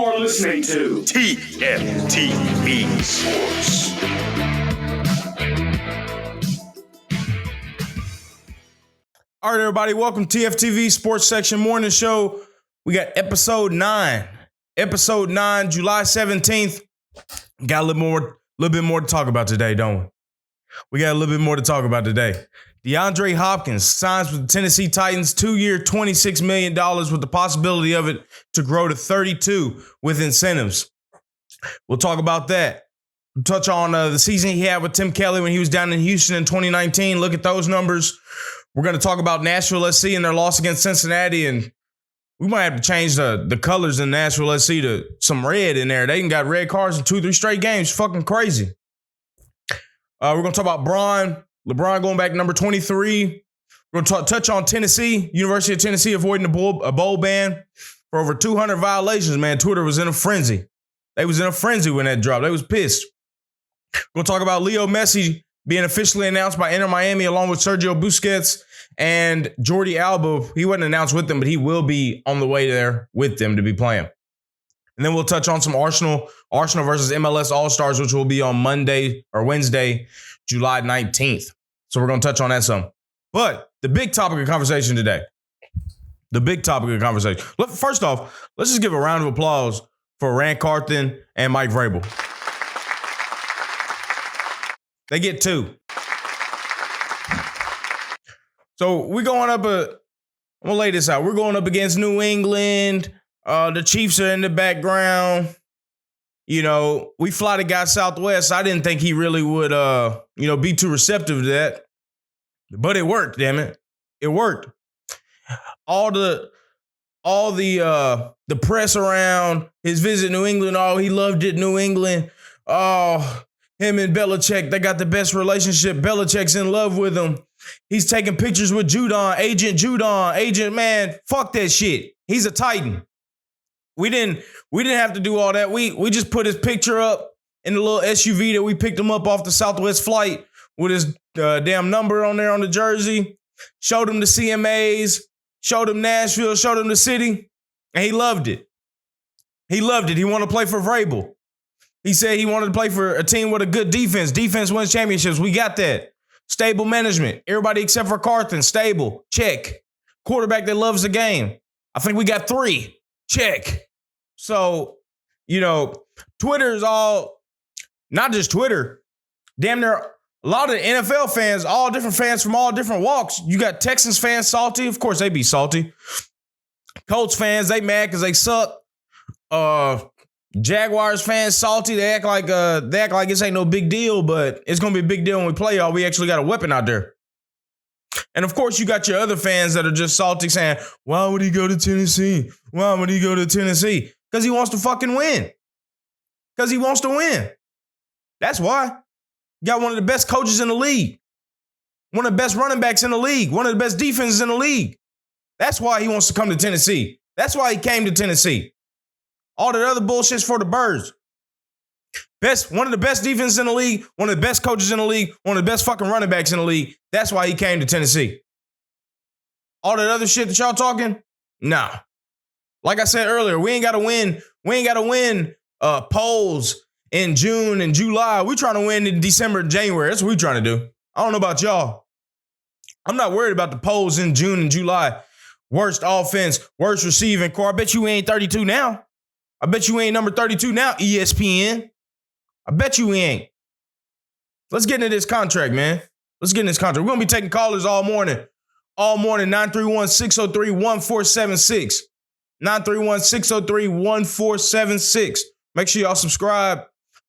You're listening to TFTV Sports. All right, everybody, welcome to TFTV Sports Section Morning Show. We got episode 9. Episode 9, July 17th. Got a little bit more to talk about today, don't we? We got a little bit more to talk about today. Deandre Hopkins signs with the Tennessee Titans, 2-year, $26 million with the possibility of it to grow to 32 with incentives. We'll talk about that. We'll touch on the season he had with Tim Kelly when he was down in Houston in 2019. Look at those numbers. We're going to talk about Nashville SC and their loss against Cincinnati, and we might have to change the colors in Nashville SC to some red in there. They even got red cards in 2-3 straight games. Fucking crazy. We're going to talk about LeBron going back to number 23. We're going to touch on Tennessee, University of Tennessee avoiding a bowl ban for over 200 violations, man. Twitter was in a frenzy. They was in a frenzy when that dropped. They was pissed. We're going to talk about Leo Messi being officially announced by Inter Miami along with Sergio Busquets and Jordi Alba. He wasn't announced with them, but he will be on the way there with them to be playing. And then we'll touch on some Arsenal versus MLS All-Stars, which will be on Wednesday, July 19th. So we're going to touch on that some. But the big topic of conversation today. First off, let's just give a round of applause for Rand Carthen and Mike Vrabel. They get 2. So we're going up I'm going to lay this out. We're going up against New England. The Chiefs are in the background. You know, we fly the guy Southwest. I didn't think he really would, be too receptive to that. But it worked, damn it. It worked. All the press around his visit to New England, he loved it, New England. Oh, him and Belichick, they got the best relationship. Belichick's in love with him. He's taking pictures with Agent Judon. Man, fuck that shit. He's a Titan. We didn't have to do all that. We just put his picture up in the little SUV that we picked him up off the Southwest flight with his damn number on there on the jersey. Showed him the CMAs, showed him Nashville, showed him the city, and he loved it. He loved it. He wanted to play for Vrabel. He said he wanted to play for a team with a good defense. Defense wins championships. We got that. Stable management. Everybody except for Carthen, stable. Check. Quarterback that loves the game. I think we got 3. Check. So, Twitter is all, not just Twitter, damn near a lot of the NFL fans, all different fans from all different walks. You got Texans fans salty. Of course, they be salty. Colts fans, they mad because they suck. Jaguars fans salty. They act like this ain't no big deal, but it's going to be a big deal when we play y'all. We actually got a weapon out there. And, of course, you got your other fans that are just salty saying, why would he go to Tennessee? Why would he go to Tennessee? Because he wants to fucking win. Because he wants to win. That's why. You got one of the best coaches in the league. One of the best running backs in the league. One of the best defenses in the league. That's why he wants to come to Tennessee. That's why he came to Tennessee. All that other bullshit's for the birds. One of the best defenses in the league. One of the best coaches in the league. One of the best fucking running backs in the league. That's why he came to Tennessee. All that other shit that y'all talking? Nah. Like I said earlier, we ain't got to win. We ain't got to win polls in June and July. We're trying to win in December and January. That's what we're trying to do. I don't know about y'all. I'm not worried about the polls in June and July. Worst offense, worst receiving core. I bet you ain't 32 now. I bet you ain't number 32 now, ESPN. I bet you ain't. Let's get into this contract, man. Let's get into this contract. We're going to be taking callers all morning. All morning, 931-603-1476. 931-603-1476. Make sure y'all subscribe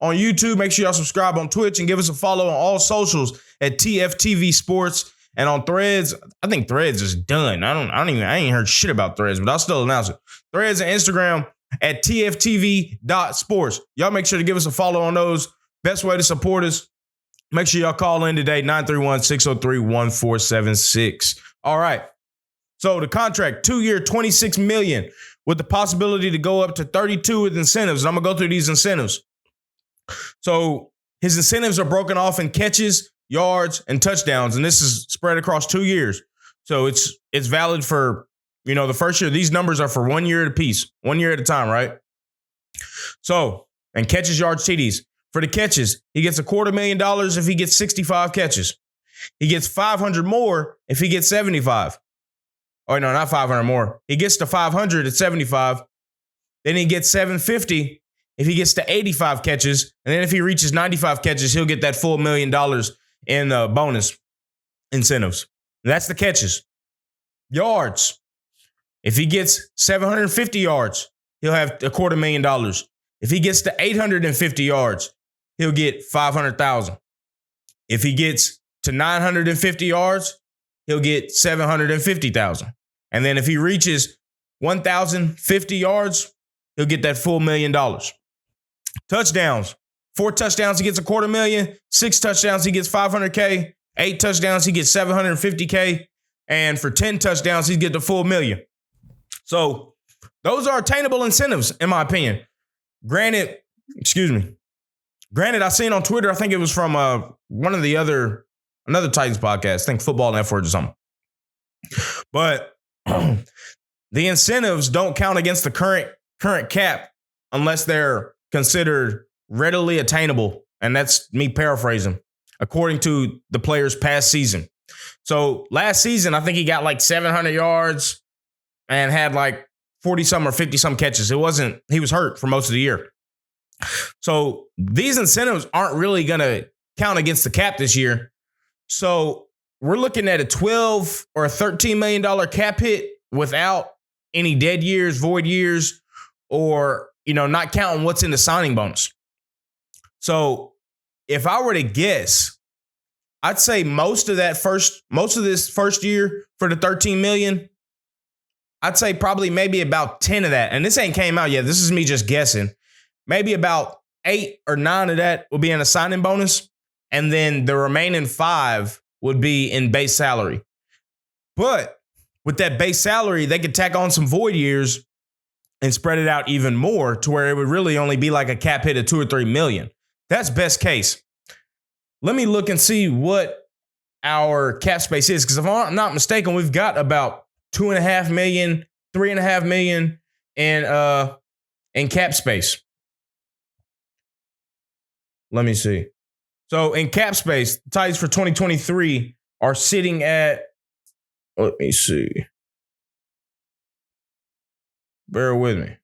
on YouTube. Make sure y'all subscribe on Twitch and give us a follow on all socials at TFTV Sports. And on Threads, I think Threads is done. I ain't heard shit about Threads, but I'll still announce it. Threads and Instagram at TFTV.sports. Y'all make sure to give us a follow on those. Best way to support us. Make sure y'all call in today, 931-603-1476. All right. So the contract, 2-year, $26 million with the possibility to go up to 32 with incentives. And I'm going to go through these incentives. So his incentives are broken off in catches, yards, and touchdowns. And this is spread across 2 years. So it's valid for, the first year. These numbers are for 1 year apiece, 1 year at a time, right? So, and catches, yards, TDs. For the catches, he gets $250,000 if he gets 65 catches. He gets 500 more if he gets 75. Oh, no, not 500 more. He gets to 500 at 75. Then he gets 750 if he gets to 85 catches. And then if he reaches 95 catches, he'll get that full $1 million in bonus incentives. That's the catches. Yards. If he gets 750 yards, he'll have $250,000. If he gets to 850 yards, he'll get 500,000. If he gets to 950 yards, he'll get 750,000. And then if he reaches 1,050 yards, he'll get that full $1 million. Touchdowns. 4 touchdowns, he gets $250,000. 6 touchdowns, he gets $500K. 8 touchdowns, he gets $750K. And for 10 touchdowns, he gets the full $1 million. So those are attainable incentives, in my opinion. Granted, I seen on Twitter, I think it was from one of the another Titans podcast, I think Football Network or something. But the incentives don't count against the current cap unless they're considered readily attainable. And that's me paraphrasing, according to the player's past season. So last season, I think he got like 700 yards and had like 40-some or 50-some catches. He was hurt for most of the year. So these incentives aren't really going to count against the cap this year. So we're looking at a $12 or a $13 million cap hit without any dead years, void years, or, not counting what's in the signing bonus. So if I were to guess, I'd say most of this first year for the $13 million, I'd say probably maybe about 10 of that. And this ain't came out yet. This is me just guessing. Maybe about 8 or 9 of that will be in a signing bonus. And then the remaining 5 would be in base salary. But with that base salary, they could tack on some void years and spread it out even more to where it would really only be like a cap hit of 2 or 3 million. That's best case. Let me look and see what our cap space is. Because if I'm not mistaken, we've got about 2.5 million, 3.5 million in cap space. Let me see. So in cap space, the Titans for 2023 are sitting at, let me see. Bear with me.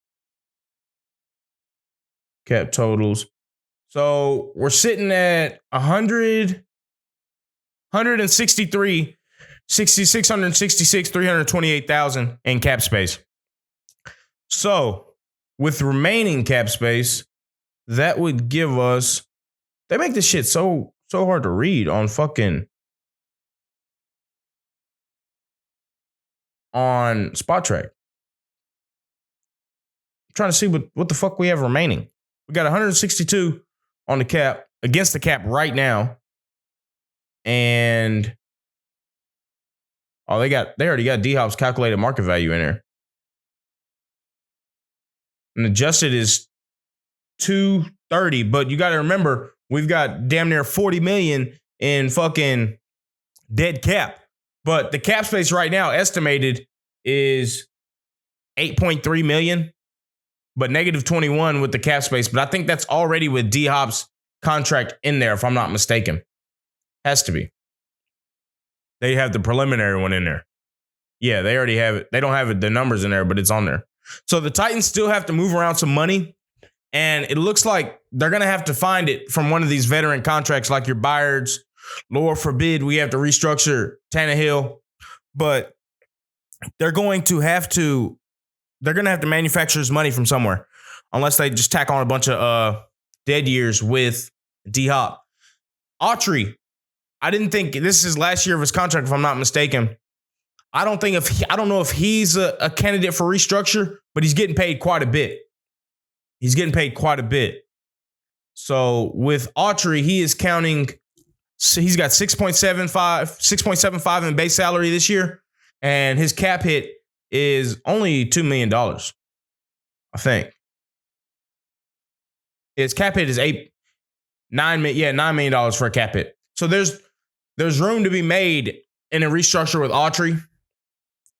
Cap totals. So we're sitting at 163, 666, 328,000 in cap space. So with remaining cap space, that would give us, they make this shit so hard to read on Spot Track. I'm trying to see what the fuck we have remaining. We got 162 on the cap, against the cap right now. And they already got D-Hop's calculated market value in there. And adjusted is 230, but you got to remember, we've got damn near 40 million in fucking dead cap. But the cap space right now estimated is 8.3 million, but negative 21 with the cap space. But I think that's already with D-Hop's contract in there, if I'm not mistaken. Has to be. They have the preliminary one in there. Yeah, they already have it. They don't have the numbers in there, but it's on there. So the Titans still have to move around some money. And it looks like they're going to have to find it from one of these veteran contracts like your Byards. Lord forbid we have to restructure Tannehill. But they're going to have to manufacture his money from somewhere. Unless they just tack on a bunch of dead years with D-Hop. Autry, I didn't think this is his last year of his contract, if I'm not mistaken. I don't know if he's a candidate for restructure, but he's getting paid quite a bit. So with Autry, he is counting. So he's got 6.75 in base salary this year, and his cap hit is only $2 million. I think his cap hit is $9 million for a cap hit. So there's room to be made in a restructure with Autry.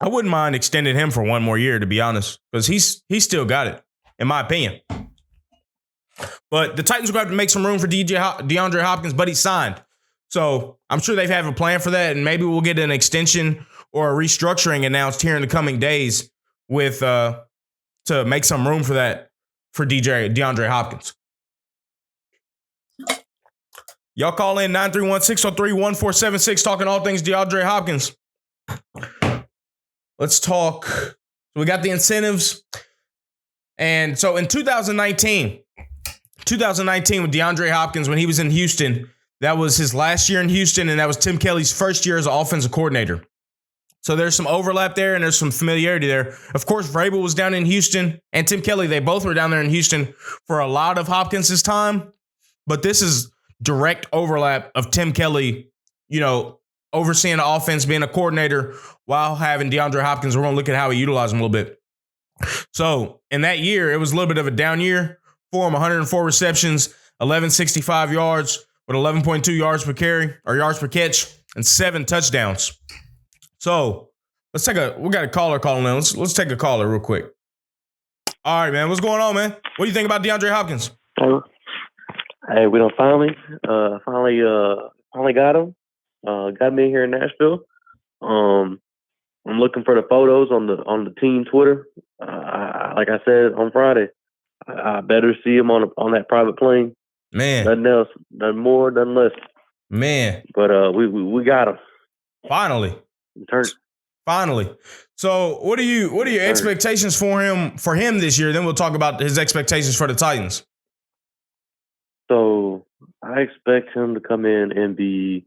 I wouldn't mind extending him for one more year, to be honest, because he's still got it, in my opinion. But the Titans are going to have to make some room for DeAndre Hopkins, but he signed. So I'm sure they have a plan for that, and maybe we'll get an extension or a restructuring announced here in the coming days with to make some room for that for DeAndre Hopkins. Y'all call in 931-603-1476 talking all things DeAndre Hopkins. Let's talk. So we got the incentives. And so in 2019 with DeAndre Hopkins, when he was in Houston, that was his last year in Houston, and that was Tim Kelly's first year as an offensive coordinator. So there's some overlap there, and there's some familiarity there. Of course, Vrabel was down in Houston, and Tim Kelly, they both were down there in Houston for a lot of Hopkins' time. But this is direct overlap of Tim Kelly, overseeing the offense, being a coordinator, while having DeAndre Hopkins. We're going to look at how he utilized him a little bit. So in that year, it was a little bit of a down year for him. 104 receptions, 1,165 yards with 11.2 yards per carry or yards per catch and 7 touchdowns. So we got a caller calling in. Let's take a caller real quick. All right, man. What's going on, man? What do you think about DeAndre Hopkins? Hey, we finally got him. Got me here in Nashville. I'm looking for the photos on the team Twitter. Like I said on Friday, I better see him on that private plane. Man, nothing else, nothing more, nothing less. Man, but we got him finally. Finally. So what are your expectations for him this year? Then we'll talk about his expectations for the Titans. So I expect him to come in and be.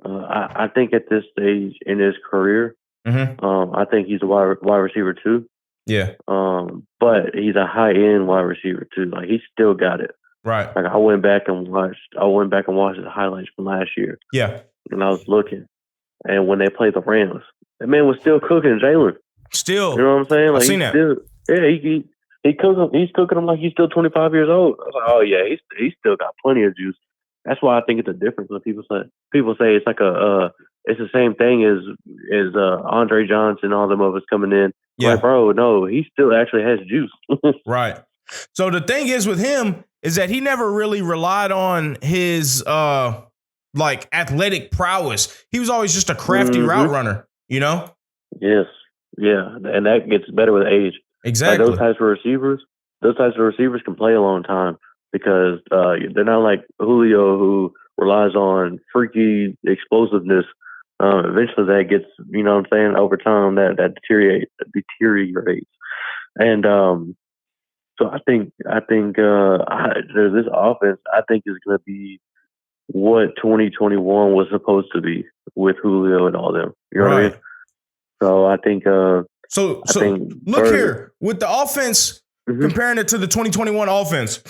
I think at this stage in his career, I think he's a wide receiver too. Yeah. But he's a high end wide receiver too. Like he's still got it. Right. Like I went back and watched the highlights from last year. Yeah. And I was looking, and when they played the Rams, that man was still cooking Jalen. Still. You know what I'm saying? Like I've seen that. He's cooking him like he's still 25 years old. I was like, oh yeah, he's still got plenty of juice. That's why I think it's a difference when people say it's like it's the same thing as Andre Johnson, all them of us coming in. Yeah. Like, bro, no, he still actually has juice. Right. So the thing is with him is that he never really relied on his athletic prowess. He was always just a crafty route runner, Yes. Yeah. And that gets better with age. Exactly. Like those types of receivers can play a long time because they're not like Julio, who relies on freaky explosiveness. Eventually that gets, over time that deteriorates. And so I think this offense, I think, is going to be what 2021 was supposed to be with Julio and all them. You know what I mean? So I think. So look here with the offense, comparing it to the 2021 offense.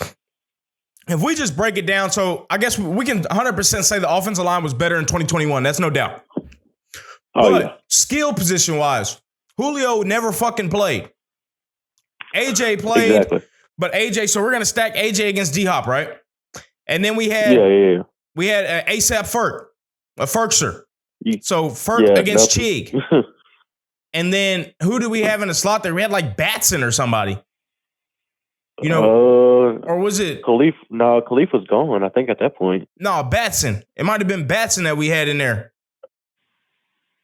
If we just break it down, so I guess we can 100% say the offensive line was better in 2021. That's no doubt. But skill position wise, Julio never fucking played. AJ played, exactly. But AJ. So we're gonna stack AJ against D-Hop, right? And then we had we had ASAP Ferkser. So Ferk against Chig. And then who do we have in the slot there? We had like Batson or somebody. Or was it Khalif? No, Khalif was gone, I think, at that point. No, Batson. It might have been Batson that we had in there.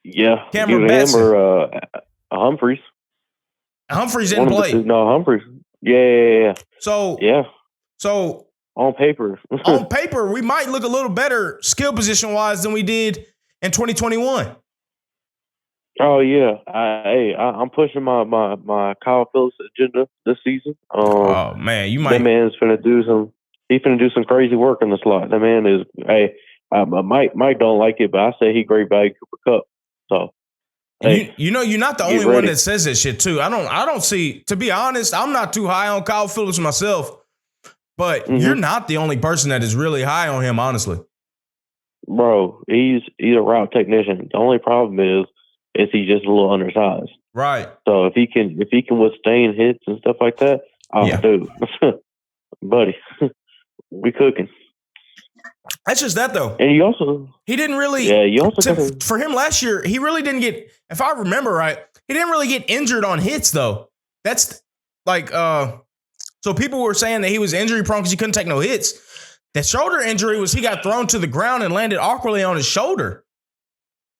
Yeah. Cameron Batson. Or Humphreys. Humphreys didn't play. No, Humphreys. Yeah. So on paper. On paper, we might look a little better skill position wise than we did in 2021. Oh yeah, I'm pushing my Kyle Phillips agenda this season. Oh man, you might. That man's finna do some crazy work in the slot. That man is. Mike don't like it, but I say he great value Cooper Kupp. So, you're not the only one that says that shit too. I don't see. To be honest, I'm not too high on Kyle Phillips myself, but you're not the only person that is really high on him, honestly. Bro, he's a route technician. The only problem is he's just a little undersized. Right. So if he can withstand hits and stuff like that, dude, buddy, we cooking. That's just that though. And he didn't really. Yeah, for him last year, he really didn't get. If I remember right, he didn't really get injured on hits though. That's like So people were saying that he was injury prone because he couldn't take no hits. That shoulder injury was he got thrown to the ground and landed awkwardly on his shoulder.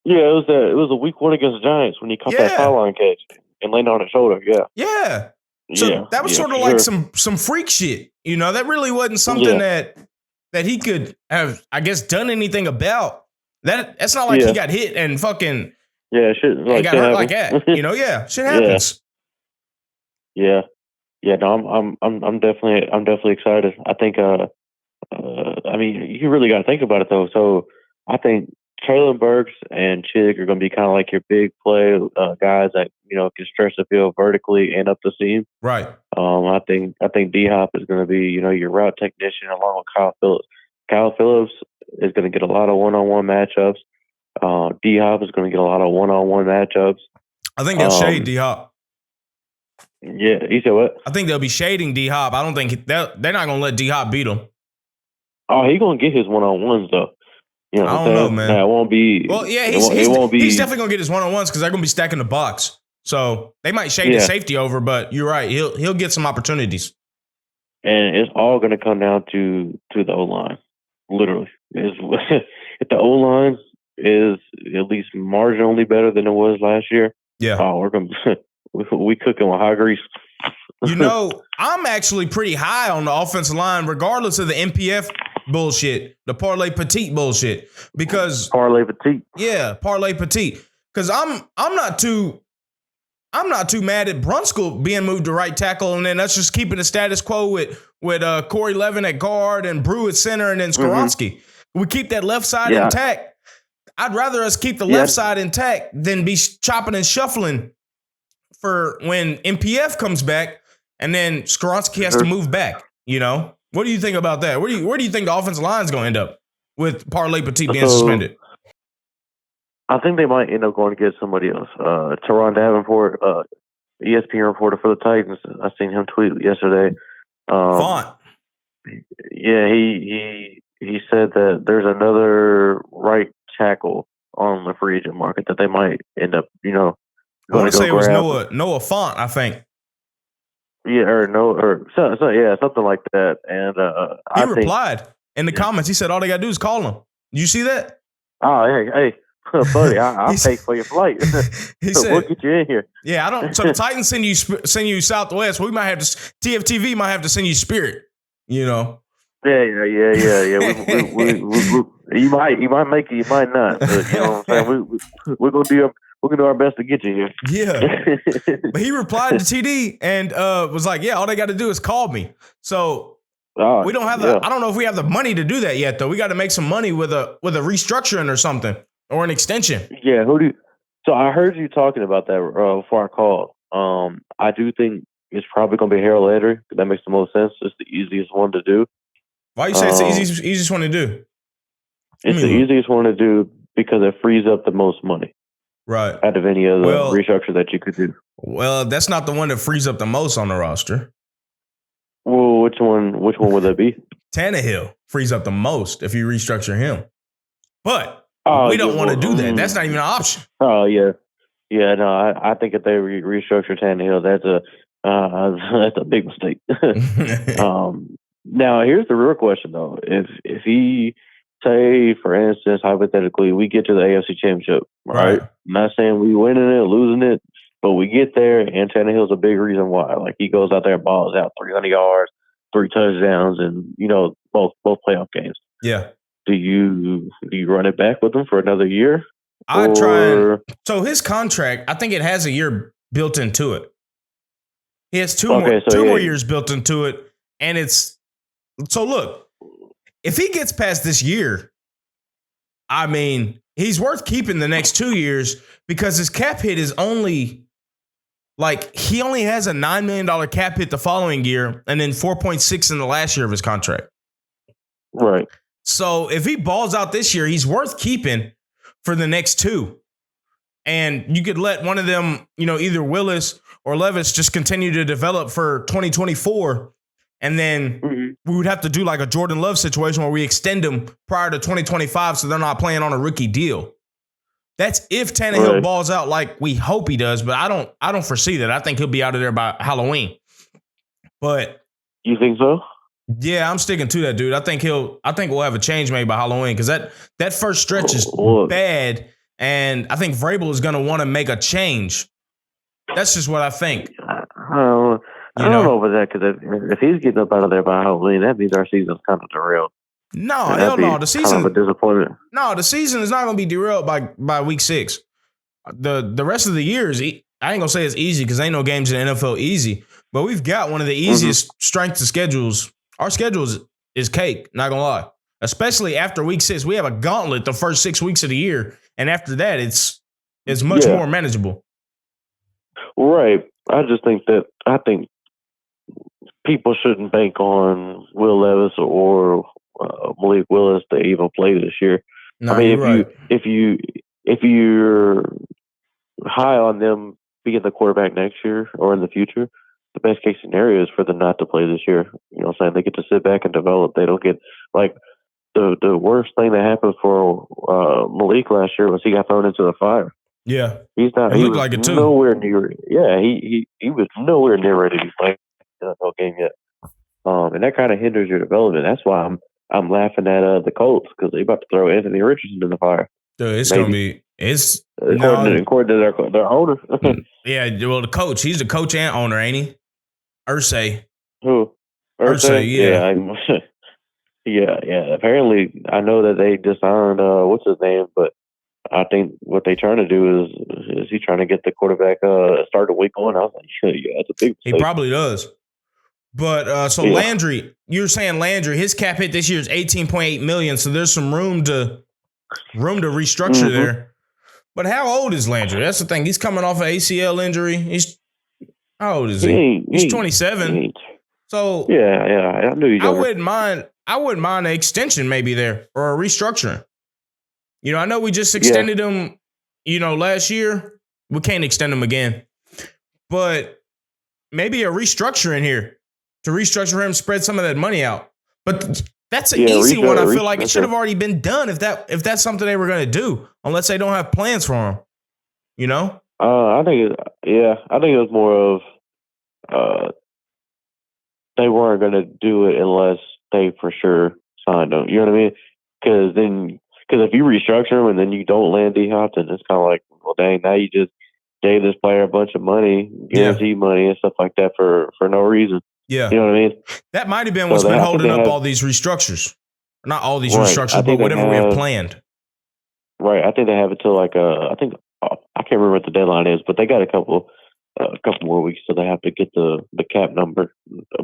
Yeah, it was a week 1 against the Giants when he caught that sideline catch and landed on his shoulder. Yeah. Yeah. So that was sort of like some freak shit. You know, that really wasn't something that he could have, I guess, done anything about. That's not like he got hit and fucking shit like got hurt like that. You know, shit happens. Yeah. Yeah, no, I'm definitely excited. I think I mean, you really got to think about it though. So I think Traylon Burks and Chick are going to be kind of like your big play guys that can stretch the field vertically and up the seam. Right. I think D Hop is going to be your route technician along with Kyle Phillips. Kyle Phillips is going to get a lot of one-on-one matchups. D Hop is going to get a lot of one-on-one matchups. I think they'll shade D Hop. Yeah, you said what? I think they'll be shading D Hop. I don't think they're not going to let D Hop beat him. Oh, he's going to get his one-on-ones though. I don't know, man. Nah, it won't be. Well, yeah, he's definitely going to get his one-on-ones because they're going to be stacking the box. So they might shade his safety over, but you're right. He'll get some opportunities. And it's all going to come down to the O-line, literally. If the O-line is at least marginally better than it was last year, we're going to we cooking with high grease. I'm actually pretty high on the offensive line, regardless of the MPF bullshit, the parlay petite bullshit, because parlay petite. Yeah, parlay petite. Because I'm not too mad at Brunskill being moved to right tackle, and then that's just keeping the status quo with Corey Levin at guard and Brew at center, and then Skoronski. We keep that left side intact. I'd rather us keep the left side intact than be chopping and shuffling for when MPF comes back, and then Skoronski has to move back. What do you think about that? Where do you think the offensive line is going to end up with parlay petite being suspended? I think they might end up going to get somebody else. Teron Davenport, ESPN reporter for the Titans. I seen him tweet yesterday. Font. Yeah, he said that there's another right tackle on the free agent market that they might end up, I want to say it was Noah Font, I think. Yeah, something like that. And he replied in the comments. He said all they got to do is call him. You see that? Oh, hey. Buddy, I'll pay for your flight. He said, we'll get you in here. Yeah, I don't. So the Titans send you Southwest. We might have to. TFTV might have to send you Spirit. Yeah. You might make it. You might not. But you know what I'm saying. We're gonna do our best to get you here. Yeah. But he replied to TD and was like, "Yeah, all they got to do is call me." So we don't have I don't know if we have the money to do that yet, though. We got to make some money with a restructuring or something. Or an extension. Yeah, so I heard you talking about that before I called. I do think it's probably going to be Harold Landry. That makes the most sense. It's the easiest one to do. Why you say it's the easiest one to do? It's the easiest one to do because it frees up the most money. Right. Out of any other restructure that you could do. Well, that's not the one that frees up the most on the roster. Well, which one would that be? Tannehill frees up the most if you restructure him. But we don't want to do that. That's not even an option. Oh, yeah. Yeah, no, I think if they restructure Tannehill, that's a big mistake. Now, here's the real question, though. If he, say, for instance, hypothetically, we get to the AFC Championship, right? I'm not saying we winning it, losing it, but we get there, and Tannehill's a big reason why. Like, he goes out there and balls out 300 yards, 3 touchdowns, and, both playoff games. Yeah. Do you run it back with him for another year? I'd try. So his contract, I think it has a year built into it. He has two more years built into it. And look, if he gets past this year, I mean, he's worth keeping the next 2 years because his cap hit is only he only has a $9 million cap hit the following year and then 4.6 in the last year of his contract. Right. So if he balls out this year, he's worth keeping for the next 2. And you could let one of them, either Willis or Levis just continue to develop for 2024. And then we would have to do like a Jordan Love situation where we extend them prior to 2025 so they're not playing on a rookie deal. That's if Tannehill balls out like we hope he does, but I don't foresee that. I think he'll be out of there by Halloween. But You think so? Yeah, I'm sticking to that, dude. I think we'll have a change made by Halloween because that first stretch is bad, and I think Vrabel is going to want to make a change. That's just what I think. I don't know about that because if he's getting up out of there by Halloween, that means our season's kind of derailed. No, hell no. The season kind of a disappointment. No, the season is not going to be derailed by week 6. The rest of the year is. I ain't gonna say it's easy because ain't no games in the NFL easy, but we've got one of the easiest strength of schedules. Our schedule is cake, not gonna lie. Especially after week 6, we have a gauntlet the first 6 weeks of the year, and after that, it's much more manageable. Right. I think people shouldn't bank on Will Levis or Malik Willis to even play this year. No, I mean, if you're high on them being the quarterback next year or in the future, the best case scenario is for them not to play this year. You know what I'm saying? They get to sit back and develop. They don't get like the worst thing that happened for Malik last year was he got thrown into the fire. Yeah. He looked like it too. Nowhere near he was nowhere near ready to be playing the NFL game yet. And that kind of hinders your development. That's why I'm laughing at the Colts because they about to throw Anthony Richardson in the fire. Dude, it's gonna be according to their owner. Yeah, well, the coach, he's the coach and owner, ain't he? Ursay. Who? Ursay, yeah. Yeah. Apparently, I know that they disarmed what's his name, but I think what they trying to do is he trying to get the quarterback started week 1. I was like, yeah, that's a big mistake. He probably does. But Landry, you're saying Landry, his cap hit this year is $18.8 million, so there's some room to restructure there. But how old is Landry? That's the thing. He's coming off an ACL injury. How old is he? He's 27. So yeah, I knew you. I wouldn't mind an extension maybe there or a restructuring. You know, I know we just extended him, last year. We can't extend him again. But maybe a restructuring here to restructure him, spread some of that money out. But that's an easy one. I feel like it should have already been done if that's something they were going to do, unless they don't have plans for him. You know? I think it was more of they weren't going to do it unless they for sure signed him. You know what I mean? Because if you restructure him and then you don't land D Hop, then it's kind of like, well, dang, now you just gave this player a bunch of money, guaranteed money and stuff like that for no reason. Yeah. You know what I mean? That might have been what's been holding up all these restructures. Not all these restructures, but whatever we have planned. Right. I think they have until I can't remember what the deadline is, but they got a couple more weeks, so they have to get the cap number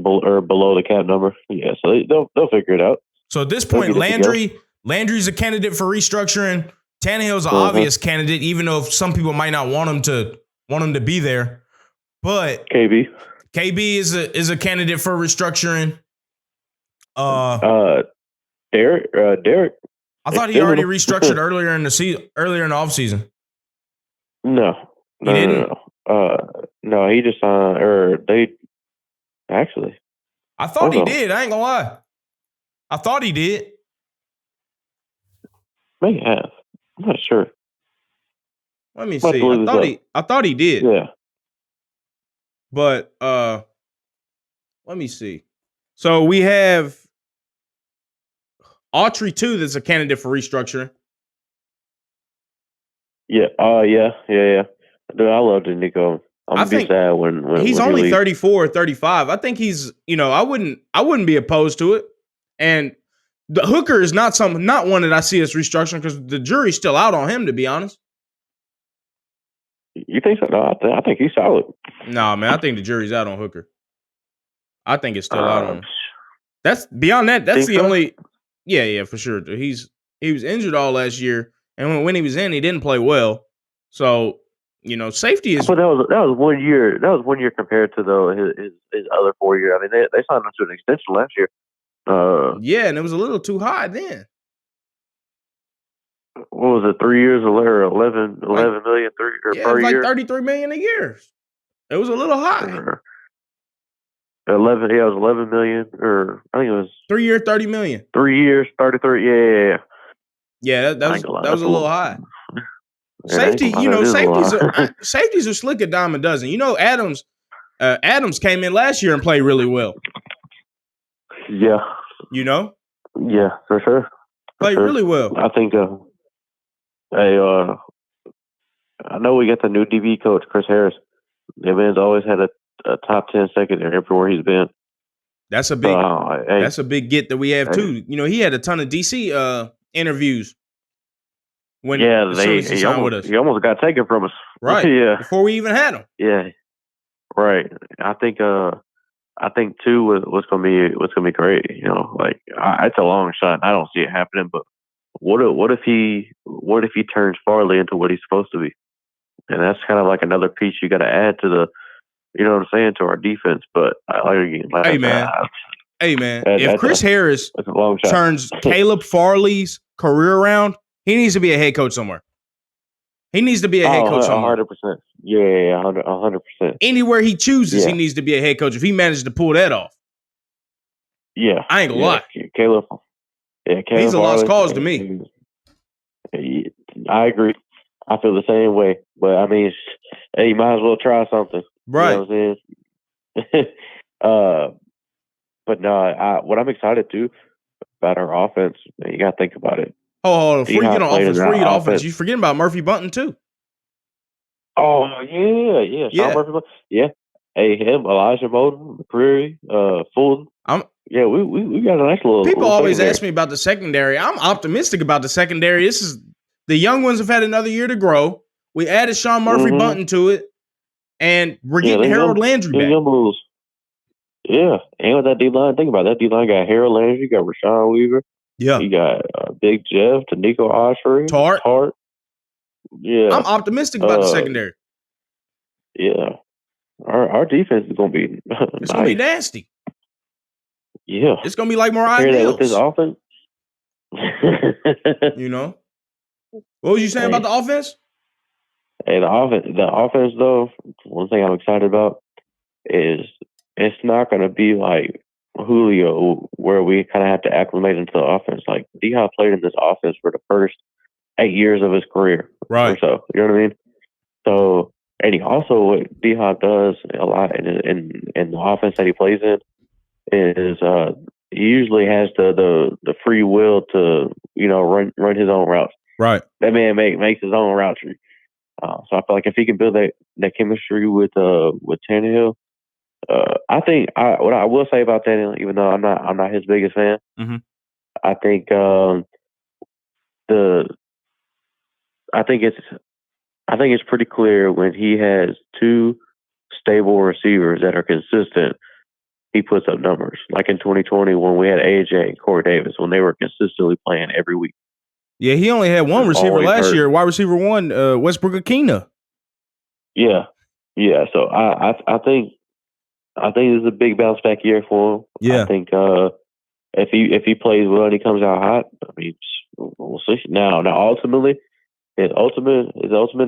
or below the cap number. Yeah, so they'll figure it out. So at this point, Landry's a candidate for restructuring. Tannehill's an obvious candidate, even though some people might not want him to be there. But KB is a candidate for restructuring. Derek. I thought he already restructured earlier in the offseason. No, he didn't. No, he just they actually. I thought he did. I ain't gonna lie. I thought he did. May have. I'm not sure. Let me see. I thought he did. Yeah. But let me see. So we have Autry too. That's a candidate for restructuring. Yeah. Yeah. Dude, I love Nico. I'm gonna be sad when he's when only he 34 or 35. I think he's, I wouldn't be opposed to it. And the Hooker is not one that I see as restructuring because the jury's still out on him, to be honest. You think so? No, I think he's solid. No, man, I think the jury's out on Hooker. I think it's still out on him. That's beyond that. That's the only. Yeah, for sure. He was injured all last year, and when he was in, he didn't play well. So safety is. But that was 1 year. That was 1 year compared to his other 4 years. I mean, they signed him to an extension last year. Yeah, and it was a little too high then. What was it? 3 years or 11 million per year? Like $33 million a year. It was a little high. 11. Yeah, it was 11 million, or I think it was 3 year, 30 million. 3 years, 33. Yeah. Yeah, that was a little high. Safety, safeties are slick a dime a dozen. Adams came in last year and played really well. Yeah. You know, Yeah, for sure. played really well. I think. I know we got the new DB coach, Chris Harris. The man's always had a top 10 secondary everywhere he's been. That's a big. That's a big get that we have too. You know, he had a ton of DC interviews. He almost got taken from us. Right. Yeah. Before we even had him. Yeah. Right. I think two was gonna be great. You know, like it's a long shot. I don't see it happening, but what if he turns Farley into what he's supposed to be? And that's kind of like another piece you got to add to the, you know what I'm saying, to our defense. But hey man, if Chris Harris turns Caleb Farley's career around, he needs to be a head coach somewhere. He needs to be a head coach somewhere. 100%. Yeah, 100%. Anywhere he chooses, he needs to be a head coach if he manages to pull that off. Yeah. I ain't gonna lie. Caleb, he's a lost cause to me. I agree. I feel the same way. But, I mean, hey, you might as well try something. Right. You know what I'm saying? But no, what I'm excited too about our offense, you got to think about it. Oh, before you get on offense, you forgetting about Murphy Bunton too. Oh, yeah. Sean Murphy Bunton. Yeah. Hey, him, Elijah Moden, McCreary, Fulton. We got a nice little. People little always secondary. ask me about the secondary. I'm optimistic about the secondary. This is the young ones have had another year to grow. We added Sean Murphy Bunton to it, and we're getting Harold Landry back. Yeah, and with that D line, think about it. That D line got Harold Landry, got Rashawn Weaver. Yeah, you got Big Jeff, Tanico Osprey, Tart. Yeah, I'm optimistic about the secondary. Yeah, our defense is gonna be. It's gonna be nasty. Yeah, it's gonna be like Mariah Mills. With this offense. You know, what was you saying about the offense? Hey, the offense though. One thing I'm excited about is it's not going to be like Julio, where we kind of have to acclimate into the offense. Like D-Hop played in this offense for the first 8 years of his career, right? Or so, you know what I mean? So, and he also what D-Hop does a lot in the offense that he plays in is he usually has the free will to run his own routes. Right. That man makes his own route tree. So I feel like if he can build that chemistry with Tannehill. I think what I will say about that, even though I'm not his biggest fan, I think it's pretty clear when he has two stable receivers that are consistent, he puts up numbers. Like in 2020 when we had AJ and Corey Davis, when they were consistently playing every week. Yeah, he only had one receiver last year, wide receiver one, Westbrook-Akina. Yeah. So I think this is a big bounce back year for him. Yeah. I think if he plays well and he comes out hot, I mean, we'll see. Now ultimately, his ultimate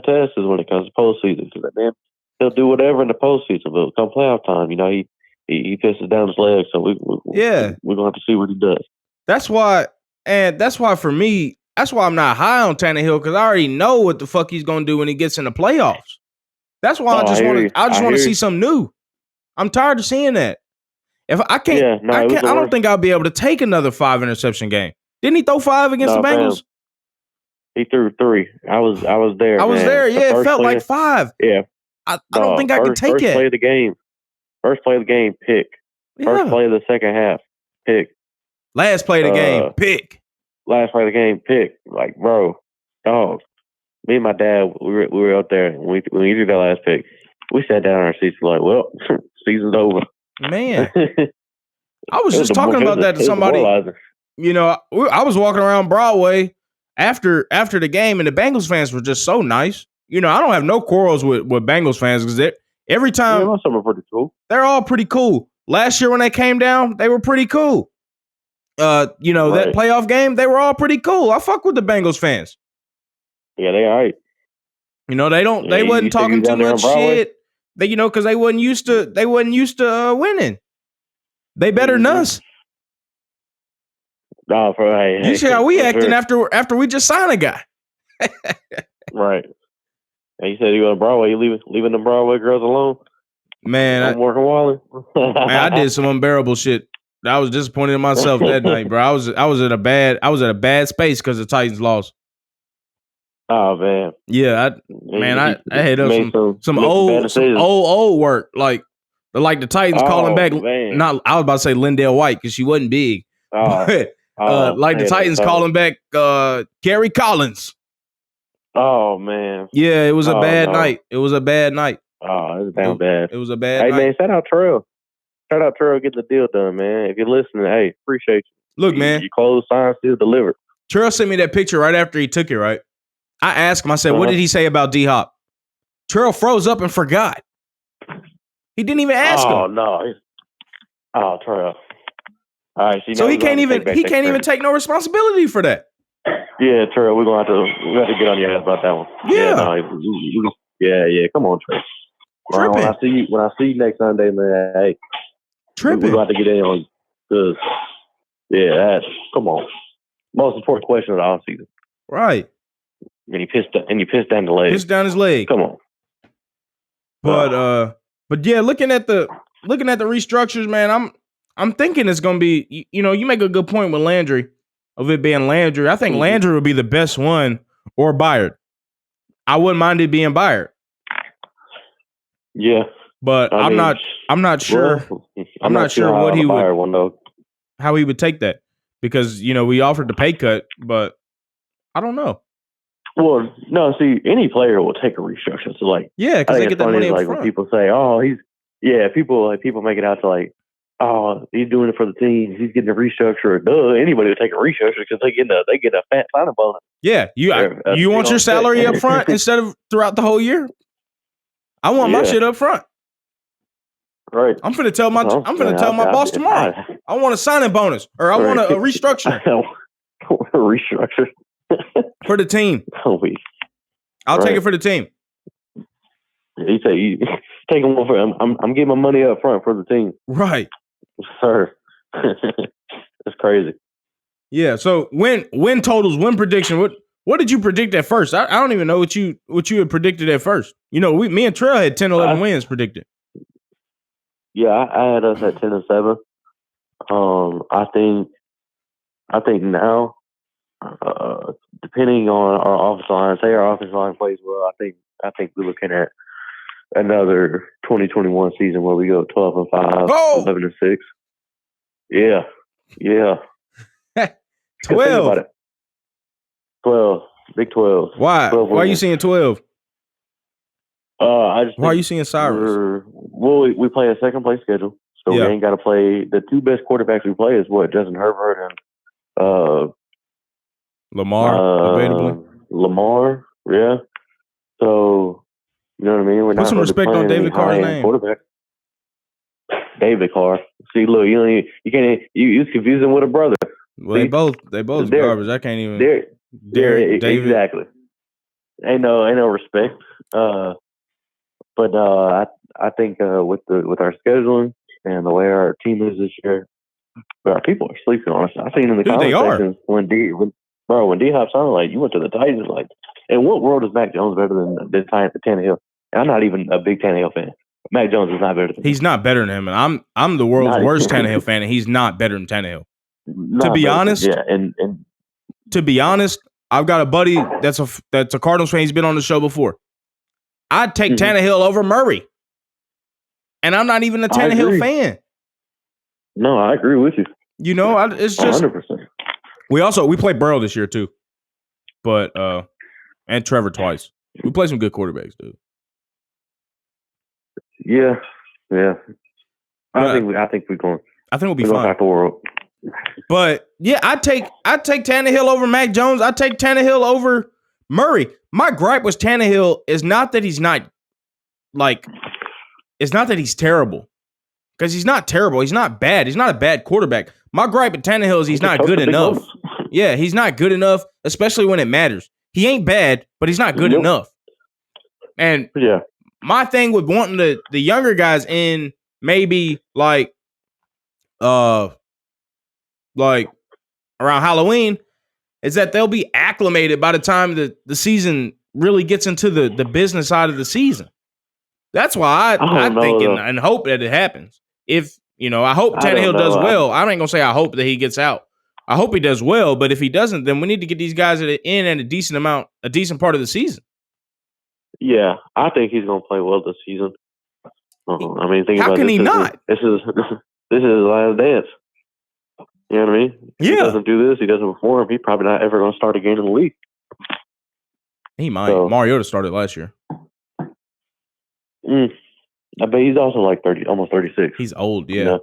test is when it comes to postseason. Because that man, he'll do whatever in the postseason, but come playoff time, he pisses down his legs. So we're gonna have to see what he does. That's why for me, that's why I'm not high on Tannehill, because I already know what the fuck he's gonna do when he gets in the playoffs. That's why I just want to see something new. I'm tired of seeing that. If I can't, I don't think I'll be able to take another 5 interception game. Didn't he throw 5 against the Bengals? Man. He threw 3. I was there. I was there. Yeah, it felt like 5. Yeah. I don't think I could take it. First play of the game. Pick. Yeah. First play of the second half, pick. Last play of the game, pick. Last play of the game, pick. Like, bro, dog. Me and my dad, we were out there, and when we did that last pick, we sat down in our seats like, well, season's over. Man. I was just talking about that to somebody. You know, I was walking around Broadway after the game, and the Bengals fans were just so nice. You know, I don't have no quarrels with Bengals fans because every time some are pretty cool. They're all pretty cool. Last year when they came down, they were pretty cool. That playoff game, they were all pretty cool. I fuck with the Bengals fans. Yeah, they all right. You know, they wasn't talking too much shit. Because they wasn't used to winning. They better than us. No, you see how we acting after we just signed a guy. Right. And you said you on Broadway. You leaving the Broadway girls alone? Man, I'm working Wally. Man, I did some unbearable shit. I was disappointed in myself that night, bro. I was at a bad space because the Titans lost. Oh man. Yeah, I had up some old old work like the Titans calling back. Man. Not I was about to say Lindell White because she wasn't big, but like the Titans calling back Gary Collins. Oh man. Yeah, it was a bad night. It was a bad night. Oh, it was damn bad. It was a bad night. Hey man, shout out Terrell. Shout out Terrell getting the deal done, man. If you're listening, hey, appreciate you. Look, man. Your clothes signed, still delivered. Terrell sent me that picture right after he took it, right? I asked him, I said, what did he say about D-Hop? Terrell froze up and forgot. He didn't even ask him. Oh, no. Oh, Terrell. All right, so he can't even take no responsibility for that. Yeah, Terrell, we're gonna have to get on your ass about that one. Yeah, come on, Terrell. When I see you next Sunday, man, hey, we're gonna have to get in on because come on. Most important question of the offseason. Right. And you pissed down the leg. Pissed down his leg. Come on. But yeah, looking at the restructures, man, I'm thinking it's gonna be, you make a good point with Landry, of it being Landry. I think Landry would be the best one, or Byard. I wouldn't mind it being Byard. Yeah. But I'm not sure. I'm not sure what he would, how he would take that, because we offered the pay cut, but I don't know. Well, no, see, any player will take a restructure. So, because they get that money up front. When people say, "Oh, people make it out to oh, he's doing it for the team. He's getting a restructure." Duh, anybody would take a restructure because they get a fat signing bonus. Yeah, you want your salary up front instead of throughout the whole year. I want my shit up front. Right. I'm finna tell my boss tomorrow. I want a signing bonus, or I want a restructure. A restructure for the team. I'll take it for the team. He said, "You take them for. I'm getting my money up front for the team." Right, sir. That's crazy. Yeah. So win totals, win prediction. What did you predict at first? I don't even know what you had predicted at first. Me and Trail had 10-11 wins predicted. Yeah, I had us at 10-7. I think now, depending on our offensive line, say our offensive line plays well, I think we're looking at another 2021 season where we go 12-5, 11-6. Yeah. 12. 12. Big 12. Why? 12 Why are you seeing 12? Why are you seeing Cyrus? We play a second place schedule, so we ain't got to play. The two best quarterbacks we play is Justin Herbert and Lamar, debatably. Lamar, yeah. So, you know what I mean? We're Put some respect on David Carr's name. Quarterback. David Carr. See, look, you confuse him with a brother. Well, they both garbage. I can't even. David. Exactly. Ain't no respect. But I think with our scheduling and the way our team is this year, our people are sleeping on us. I seen in the conversations when D-Hop sounded you went to the Titans, in what world is Mac Jones better than Tannehill? And I'm not even a big Tannehill fan. Mac Jones is not better than him. He's not better than him, and I'm the world's worst Tannehill fan, and he's not better than Tannehill. To be honest, to be honest, I've got a buddy that's a Cardinals fan. He's been on the show before. I'd take Tannehill over Murray, and I'm not even a Tannehill fan. No, I agree with you. It's just 100%. We played Burrow this year too, but and Trevor twice. We play some good quarterbacks, dude. Yeah. I think we're going. I think we'll be fine. Back the world. But yeah, I take Tannehill over Mac Jones. I take Tannehill over Murray. My gripe with Tannehill is not that he's not it's not that he's terrible, because he's not terrible. He's not bad. He's not a bad quarterback. My gripe with Tannehill is he's not good enough. Yeah, he's not good enough, especially when it matters. He ain't bad, but he's not good enough. And my thing with wanting the younger guys in maybe around Halloween is that they'll be acclimated by the time the season really gets into the business side of the season. That's why I think and hope that it happens. If You know, I hope Tannehill does well. I ain't gonna say I hope that he gets out. I hope he does well, but if he doesn't, then we need to get these guys in at a decent part of the season. Yeah, I think he's gonna play well this season. I mean, think how about can this. he not? This is his last dance. You know what I mean? Yeah. He doesn't do this. He doesn't perform. He's probably not ever gonna start again in the league. He might. So, Mariota started last year. I bet he's also like 30, almost 36. He's old, yeah. You know?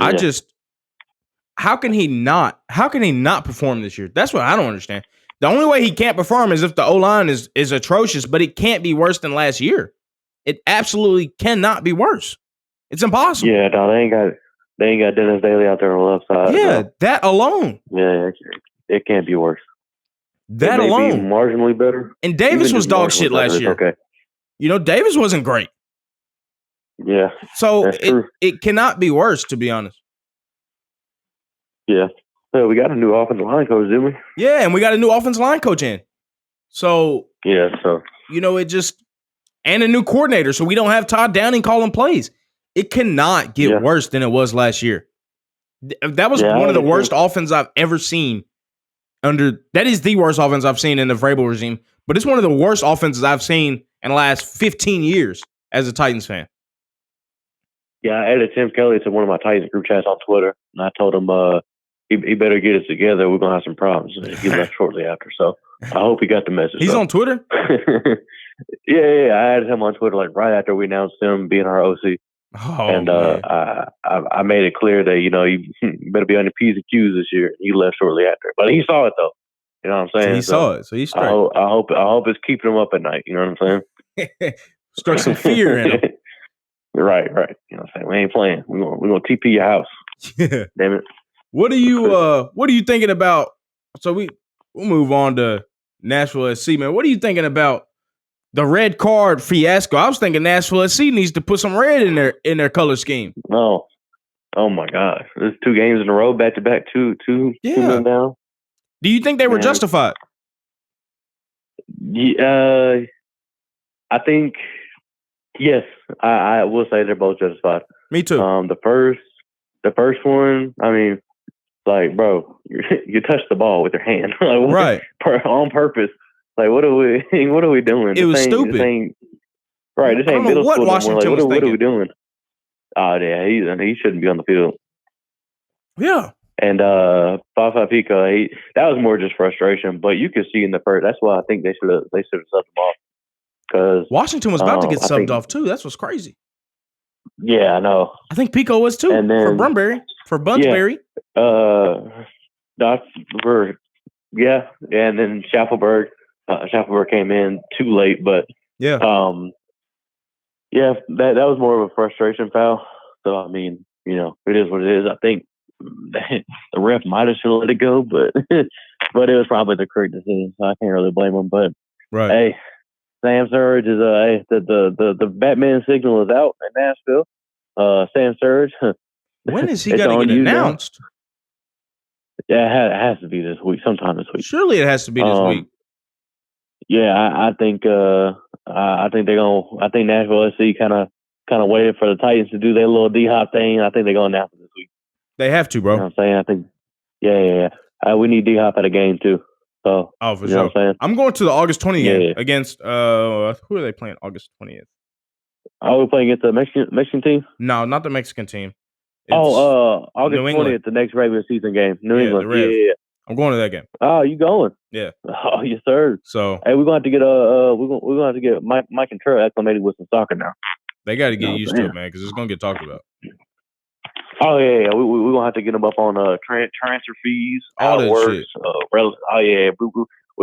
Yeah. How can he not perform this year? That's what I don't understand. The only way he can't perform is if the O-line is atrocious, but it can't be worse than last year. It absolutely cannot be worse. It's impossible. Yeah, no, they ain't got Dennis Daly out there on the left side. Yeah, no. That alone. Yeah, it can't be worse. That alone. Be marginally better. And Davis was dog shit last year. Okay. You know, Davis wasn't great. Yeah. So it cannot be worse, to be honest. Yeah. So we got a new offensive line coach, didn't we? Yeah, and we got a new offensive line coach in. So you know, and a new coordinator, so we don't have Todd Downing calling plays. It cannot get worse than it was last year. That was one of the worst offenses I've ever seen. That is the worst offense I've seen in the Vrabel regime, but it's one of the worst offenses I've seen in the last 15 years as a Titans fan. Yeah, I added Tim Kelly to one of my Titans group chats on Twitter, and I told him he better get it together. We're going to have some problems. And he left shortly after, so I hope he got the message. He's on Twitter? Yeah. I added him on Twitter like right after we announced him being our OC. Oh, and I made it clear that, you know, you better be on the P's and Q's this year. He left shortly after. But he saw it, though. You know what I'm saying? So he saw it. So he's straight. I hope it's keeping him up at night. You know what I'm saying? Struck some fear in him. Right. You know what I'm saying? We ain't playing. We're gonna TP your house. Yeah. Damn it. What are you thinking about? So we'll move on to Nashville SC, man. What are you thinking about the red card fiasco? I was thinking Nashville SC needs to put some red in their color scheme. Oh my God. There's 2 games in a row, back to back, two men down. Do you think they were justified? Yeah, I think yes. I will say they're both justified. Me too. The first one, I mean, like, bro, you touched the ball with your hand, like, right, on purpose. Like, what are we doing? It was stupid. This ain't middle what school. Washington was what are we doing? Oh yeah, he shouldn't be on the field. Yeah. And Pico, that was more just frustration. But you could see in the first. That's why I think they should have subbed him off. Because Washington was about to get subbed off too. That's what's crazy. Yeah, I know. I think Pico was too. And then, for Bunsbury. Yeah, and then Schaffelberg came in too late, but that was more of a frustration foul. So I mean, you know, it is what it is. I think the ref might have should let it go, but it was probably the correct decision. So I can't really blame him. But hey, Sam Surge is the Batman signal is out in Nashville. Sam Surge. When is he going to get announced? Yeah, it has to be this week, sometime this week. Surely it has to be this week. Yeah, I think Nashville SC kind of waited for the Titans to do their little D-Hop thing. I think they're going to announce it this week. They have to, bro. You know what I'm saying? I think, yeah. We need D-Hop at a game too. So, for sure. What I'm saying? I'm going to the August 20th game against who are they playing August 20th? Are we playing against the Mexican team? No, not the Mexican team. August 20th, the next regular season game. New England. Yeah. I'm going to that game. Oh, you going? Yeah. Oh, yes, sir. So hey, we're going to have to get we're going to have to get Mike and Trey acclimated with some soccer now. They got to get used to it, man, because it's going to get talked about. Oh yeah. We're going to have to get them up on transfer fees, all that shit. We're going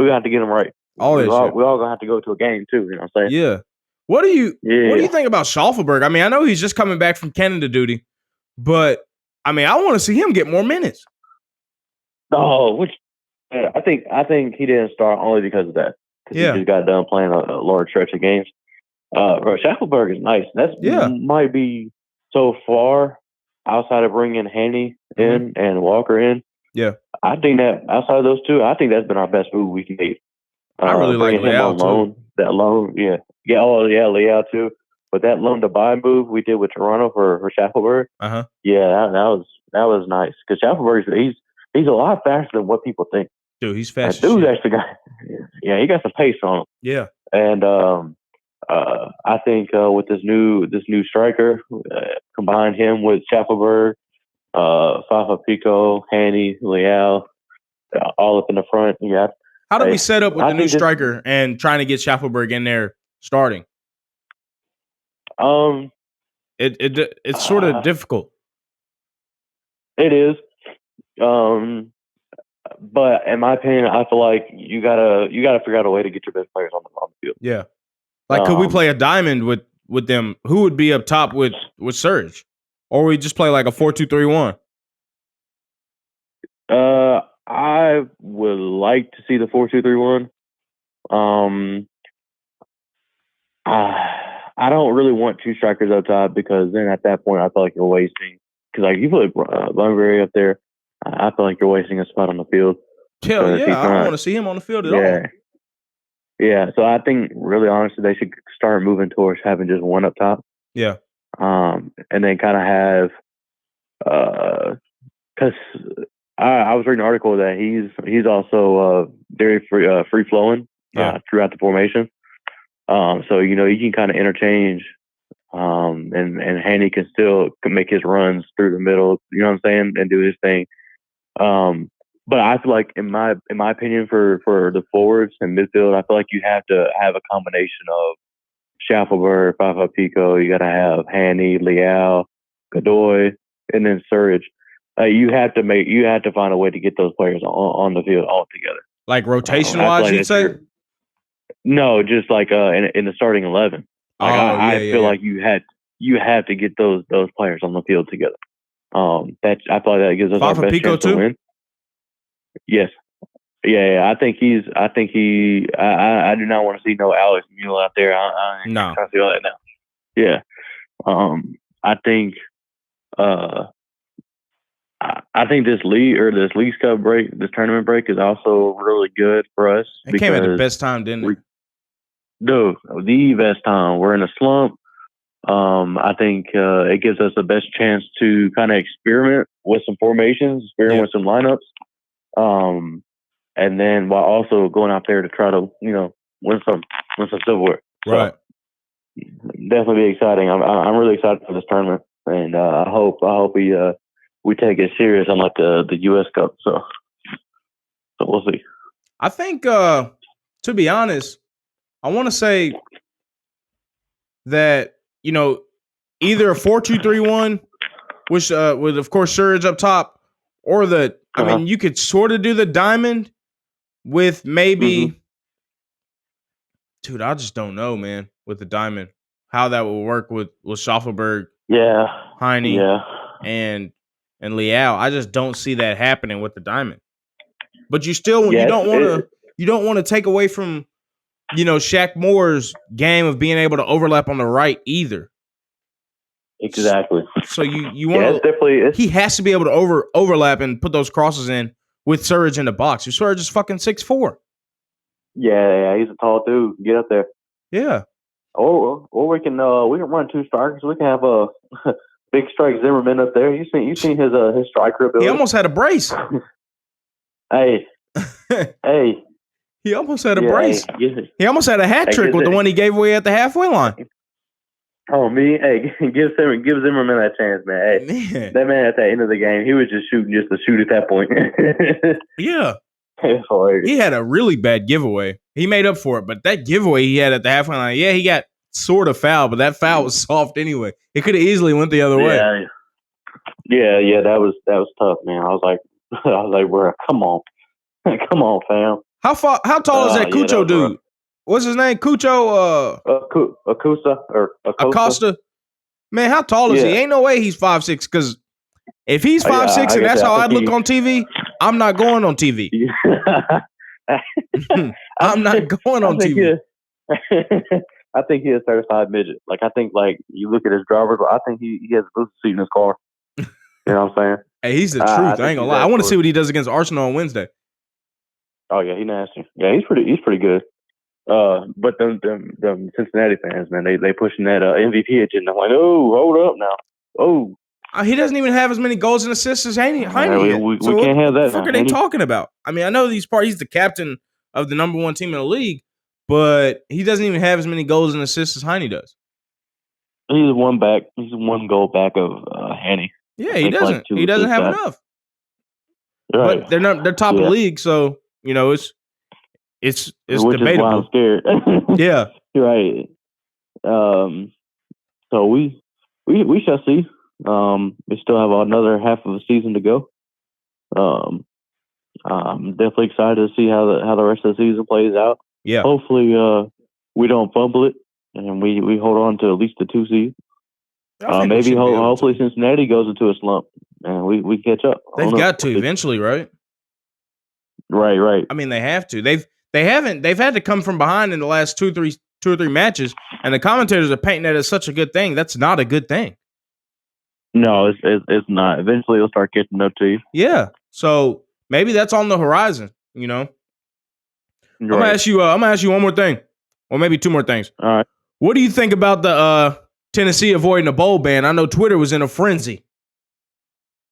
to have to get them right. All that shit. We're all going to have to go to a game too. You know what I'm saying? Yeah. What do you think about Schaffelberg? I mean, I know he's just coming back from Canada duty, but I mean, I want to see him get more minutes. Oh, I think he didn't start only because of that. He just got done playing a large stretch of games. Schaffelberg is nice. Might be so far outside of bringing Haney in and Walker in. Yeah, I think that outside of those two, I think that's been our best move we can make. I really like Leal too. That loan, yeah. Oh yeah, Leal too. but that loan to buy move we did with Toronto for Shackelberg, yeah, that was nice because Shackelberg he's a lot faster than what people think. Dude, he's fast. Dude's actually got, yeah, he got some pace on him. Yeah, and I think with this new striker, combine him with Shackelberg, Fafa Pico, Hanny, Leal, all up in the front. Yeah. How do we set up with the new striker and trying to get Shackelberg in there starting? It's sort of difficult. It is. But in my opinion, I feel like you gotta figure out a way to get your best players on the field. Yeah. Like, could we play a diamond with them? Who would be up top with Serge? Or we just play like a 4-2-3-1? I would like to see the 4-2-3-1. I don't really want two strikers up top because then at that point I feel like you're wasting. Because like you put Bunbury up there, I feel like you're wasting a spot on the field. Hell yeah, I don't want to see him on the field at all. Yeah, so I think really honestly they should start moving towards having just one up top. Yeah. And then kind of have because I was reading an article that he's also very free flowing throughout the formation. So you can kind of interchange, and Haney can still make his runs through the middle. You know what I'm saying, and do his thing. But I feel like, in my opinion, for the forwards and midfield, I feel like you have to have a combination of Shackelberg, Fafa Pico. You got to have Hanny, Leal, Godoy, and then Surridge. You have to find a way to get those players on the field all together. Like rotation wise, you'd say? No, just like in the starting 11. Like I feel like you have to get those players on the field together. I feel like that gives us our best chance to win. Yes. Yeah. I think he. I do not want to see no Alex Mule out there. No. I see all that now. Yeah. I think. I think this Leagues Cup break, this tournament break, is also really good for us. It came at the best time, didn't it? No, the best time. We're in a slump. I think it gives us the best chance to kind of experiment with some formations, with some lineups, and then while also going out there to try to win some silverware. Right. So, definitely be exciting. I'm really excited for this tournament, and I hope we take it serious unlike the U.S. Cup. So we'll see. I think to be honest, I want to say that either a 4-2-3-1, which with of course Surge up top, or you could sort of do the diamond with maybe, dude, I just don't know, man, with the diamond how that would work with Schaffelberg, Heine, and Leal. I just don't see that happening with the diamond. But you still you don't want to take away from Shaq Moore's game of being able to overlap on the right either. Exactly. So you want to he has to be able to overlap and put those crosses in with Surge in the box. Surge is fucking 6'4". Yeah, he's a tall dude. Get up there. Yeah. Or we can run two strikers. We can have a big strike Zimmerman up there. You seen his striker ability? He almost had a brace. Hey. He almost had a brace. He almost had a hat trick with the one he gave away at the halfway line. Oh, me? Hey, give Zimmerman that chance, man. Hey, that man at the end of the game, he was just shooting just to shoot at that point. Yeah. He had a really bad giveaway. He made up for it, but that giveaway he had at the halfway line, he got sort of fouled, but that foul was soft anyway. It could have easily went the other way. Yeah, that was tough, man. I was like, bro, come on, fam. How tall is that Cucho dude? Rough. What's his name? Cucho? Acosta. Man, how tall is he? Ain't no way he's 5'6". Because if he's 5'6" and that's how I look on TV, I'm not going on TV. I'm not going on TV. I think he is 35 midget. Like I think you look at his driver's, I think he has a booster seat in his car. You know what I'm saying? Hey, he's the truth. I ain't gonna lie. I want to see what he does against Arsenal on Wednesday. Oh yeah, he's nasty. Yeah, he's pretty good. But them Cincinnati fans, man, they pushing that MVP agenda. I'm like, oh, hold up now. Oh, he doesn't even have as many goals and assists as Heine. we can't have that. What the fuck are they talking about? I mean, I know he's the captain of the number one team in the league, but he doesn't even have as many goals and assists as Heine does. He's one back. He's one goal back of Hanny. Yeah, he doesn't. He doesn't have enough. Right. But they're top of the league, so it's which debatable. Is why I'm scared. Yeah. Right. So we shall see. We still have another half of a season to go. I'm definitely excited to see how the rest of the season plays out. Yeah. Hopefully, we don't fumble it and we hold on to at least the 2 seed. Maybe hopefully Cincinnati goes into a slump and we catch up. They've got to eventually, right? Right. I mean, they have to. They've had to come from behind in the last two or three matches, and the commentators are painting that as such a good thing. That's not a good thing. No, it's not. Eventually, it'll start catching up to you. Yeah. So maybe that's on the horizon. Right. I'm gonna ask you one more thing, or maybe two more things. All right. What do you think about the Tennessee avoiding a bowl ban? I know Twitter was in a frenzy.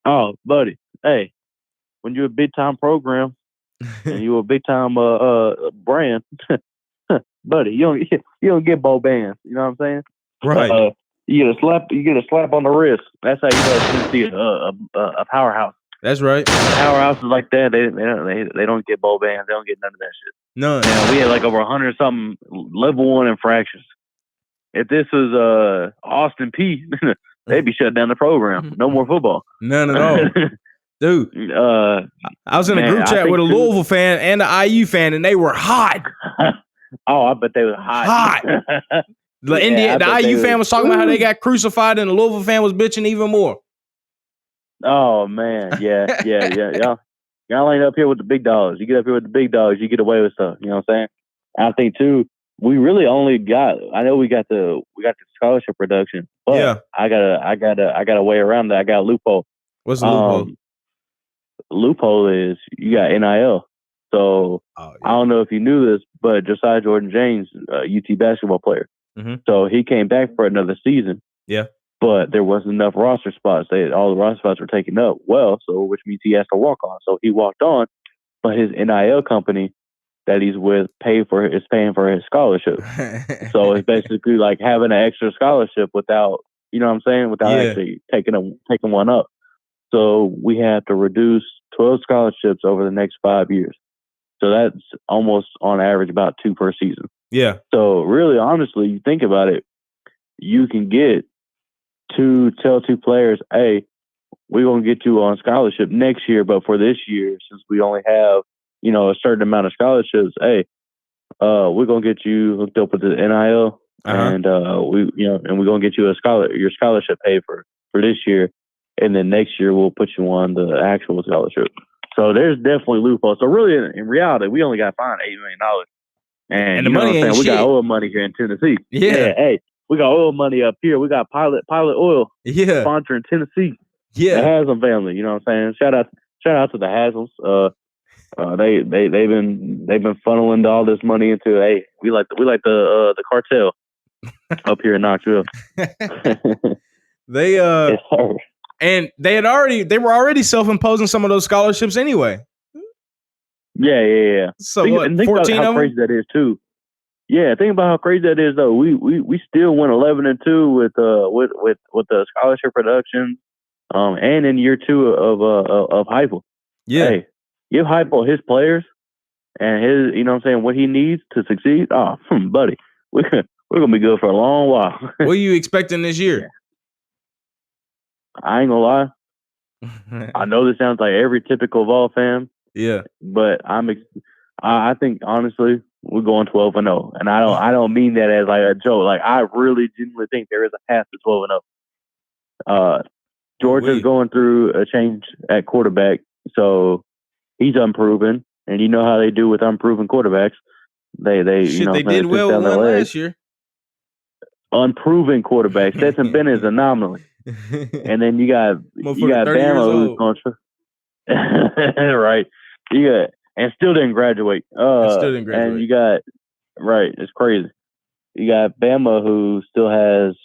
Oh, buddy. Hey, when you're a big time program and you're a big time brand, buddy, you don't get bowl bans. You know what I'm saying? Right. You get a slap on the wrist. That's how you know Tennessee a powerhouse. That's right. Powerhouses like that, they don't get bowl bans. They don't get none of that shit. None. We had like over 100 something level 1 infractions. If this was Austin P, they'd be shut down the program. No more football. None at all. Dude, I was in a group chat with a Louisville fan and an IU fan, and they were hot. Oh, I bet they was hot. The IU fan was talking about how they got crucified, and the Louisville fan was bitching even more. Oh man, yeah. Y'all ain't up here with the big dogs. You get up here with the big dogs, you get away with stuff. You know what I'm saying? I think too, we really only got. I know we got the scholarship reduction, but yeah. I got a way around that. I got a loophole. What's the loophole? Loophole is you got NIL. So I don't know if you knew this, but Josiah Jordan James, UT basketball player. Mm-hmm. So he came back for another season. Yeah. But there wasn't enough roster spots. All the roster spots were taken up. Well, so which means he has to walk on. So he walked on, but his NIL company that he's with is paying for his scholarship. So it's basically like having an extra scholarship without, you know what I'm saying, without actually taking one up. So we have to reduce 12 scholarships over the next 5 years. So that's almost on average about 2 per season. Yeah. So really, honestly, you think about it, you can tell two players, hey, we're going to get you on scholarship next year, but for this year, since we only have, a certain amount of scholarships, hey, we're going to get you hooked up with the NIL and we're going to get you your scholarship paid for this year. And then next year we'll put you on the actual scholarship. So there's definitely loopholes. So really, in reality, we only got fined $8 million. And the money ain't shit. We got oil money here in Tennessee. Yeah. Hey, we got oil money up here. We got Pilot Oil. Yeah. Sponsoring Tennessee. Yeah. The Haslam family. You know what I'm saying? Shout out to the Haslams. They've been funneling all this money into. Hey, we like the cartel up here in Knoxville. And they were already self-imposing some of those scholarships anyway. Yeah. So think 14 about how of crazy that is too. Yeah, think about how crazy that is though. We still went 11-2 with the scholarship production, and in year 2 of Heupel. Yeah. Hey, give Heupel his players and his, you know what I'm saying, what he needs to succeed. Oh, buddy, we're gonna be good for a long while. What are you expecting this year? Yeah. I ain't gonna lie. I know this sounds like every typical Vol fan. Yeah. But I think honestly we're going 12-0, and I don't mean that as like a joke. Like I really genuinely think there is a path to 12-0. Georgia's going through a change at quarterback, so he's unproven, and you know how they do with unproven quarterbacks. They did well with one last year. Unproven quarterbacks. Stetson Bennett is an anomaly. And then you got Bama who's going to right. And still didn't graduate. And you got Right. It's crazy. You got Bama, who still has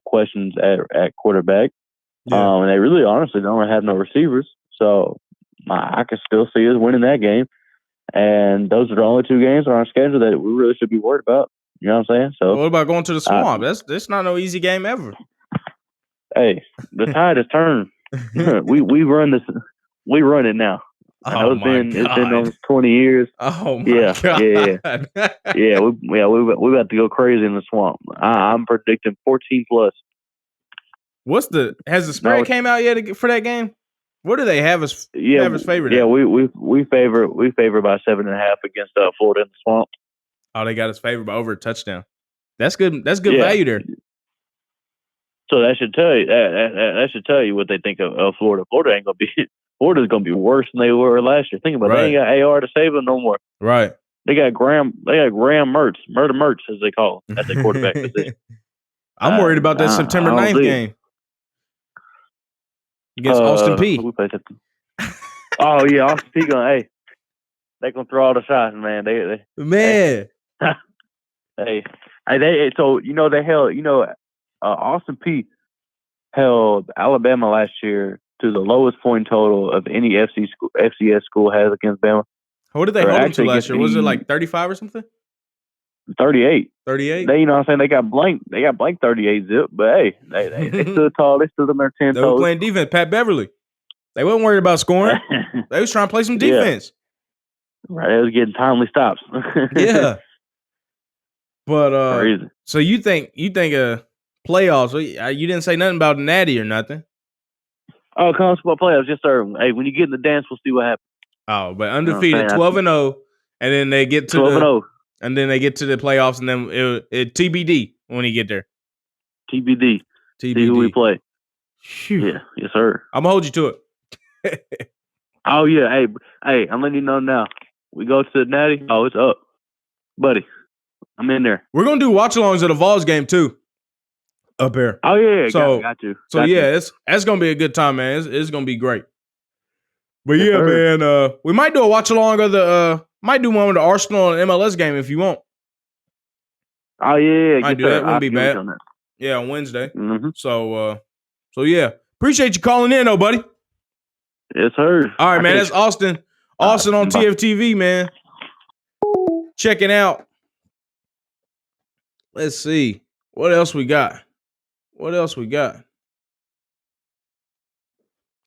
questions at quarterback. Yeah. And they really honestly don't have no receivers. So I can still see us winning that game. And those are the only 2 games on our schedule that we really should be worried about. You know what I'm saying? So What about going to the Swamp? That's not no easy game ever. hey, the tide has turned. we run this. We run it now. I know it's been almost 20 years. Oh my God. Yeah. We about to go crazy in the Swamp. I'm predicting 14 plus. Has the spread came out yet for that game? What do they have as favorite? Yeah, we favor by 7.5 against Florida in the Swamp. Oh, they got us favored by over a touchdown. That's good. That's good value there. So that should tell you that should tell you what they think of Florida. Florida's gonna be worse than they were last year. Think about it. They ain't got AR to save them no more. Right. They got Graham Mertz, Murder Mertz as they call him, at the quarterback position. I'm worried about that September 9th game against Austin P. Oh yeah, Austin P. They gonna throw all the shots, man. Austin P. held Alabama last year to the lowest point total of any FCS school has against Bama. What did they hold them to last year? Was it like 35 or something? 38. 38? They, you know what I'm saying? They got blank 38 zip, but hey, they stood tall. They stood on their 10 toes. They were playing defense. Pat Beverly. They wasn't worried about scoring. They was trying to play some defense. Yeah. Right. They was getting timely stops. Yeah. But crazy. So you think playoffs? You didn't say nothing about Natty or nothing. Oh, college football playoffs, yes sir. Hey, when you get in the dance, we'll see what happens. Oh, but undefeated, 12-0, and then they get to 12-0, and then they get to the playoffs, and then it TBD when you get there. TBD. See who we play. Whew. Yeah, yes sir. I'm gonna hold you to it. Oh yeah, hey, I'm letting you know now. We go to the Natty. Oh, it's up, buddy. I'm in there. We're gonna do watch-alongs at a Vols game too, up here. Oh yeah, so got you. That's gonna be a good time, man. It's gonna be great. But yeah, man, we might do a watch-along of the might do one with the Arsenal and MLS game if you want. Oh yeah, might do that. Wouldn't be bad. On yeah, on Wednesday. Mm-hmm. So yeah, appreciate you calling in, though, buddy. Yes, sir. All right, man. That's Austin. Austin on TFTV, man. Checking out. Let's see. What else we got?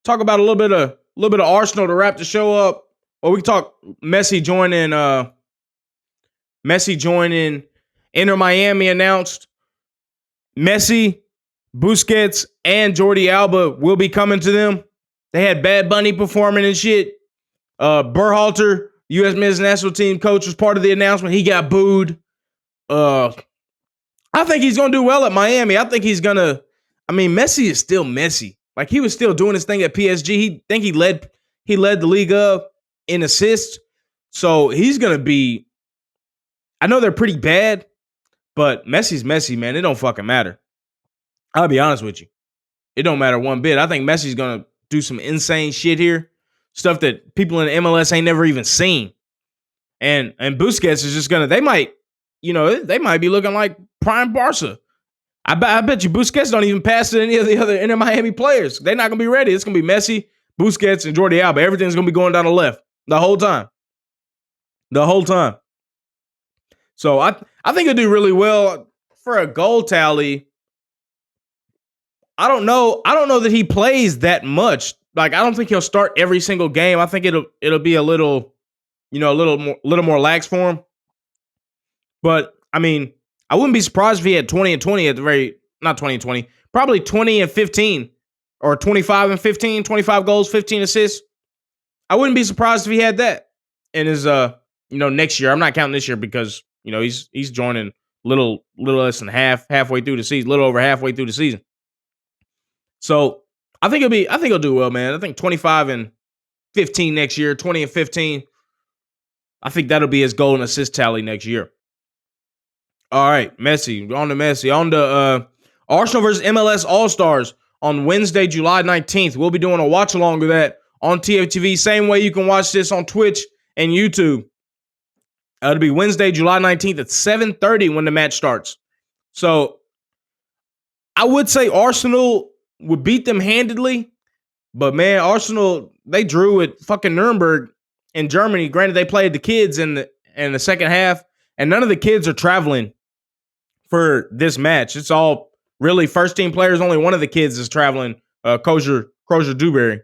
Talk about a little bit of Arsenal to wrap the show up. Or we can talk Messi joining Inter Miami announced. Messi, Busquets, and Jordi Alba will be coming to them. They had Bad Bunny performing and shit. Berhalter, U.S. men's national team coach, was part of the announcement. He got booed. I think he's going to do well at Miami. I think he's going to... I mean, Messi is still Messi. Like, he was still doing his thing at PSG. He led the league up in assists. So he's going to be... I know they're pretty bad, but Messi's Messi, man. It don't fucking matter. I'll be honest with you. It don't matter one bit. I think Messi's going to do some insane shit here. Stuff that people in the MLS ain't never even seen. And Busquets is just going to... They might be looking like prime Barca. I bet you Busquets don't even pass to any of the other Inter Miami players. They're not going to be ready. It's going to be Messi, Busquets, and Jordi Alba. Everything's going to be going down the left the whole time. So I think he'll do really well for a goal tally. I don't know that he plays that much. Like, I don't think he'll start every single game. I think it'll be a little more lax for him. But I mean, I wouldn't be surprised if he had 20 and 20 at the very, not 20 and 20, probably 20 and 15 or 25 and 15, 25 goals, 15 assists. I wouldn't be surprised if he had that in his, next year. I'm not counting this year because, he's joining little less than halfway through the season, little over halfway through the season. So I think he'll do well, man. I think 25 and 15 next year, 20 and 15. I think that'll be his goal and assist tally next year. All right, Messi. On the Arsenal versus MLS All-Stars on Wednesday, July 19th. We'll be doing a watch-along of that on TFTV. Same way you can watch this on Twitch and YouTube. It'll be Wednesday, July 19th at 7:30 when the match starts. So I would say Arsenal would beat them handedly, but man, Arsenal, they drew at fucking Nuremberg in Germany. Granted, they played the kids in the second half, and none of the kids are traveling for this match. It's all really first team players. Only one of the kids is traveling, Crozier Dewberry.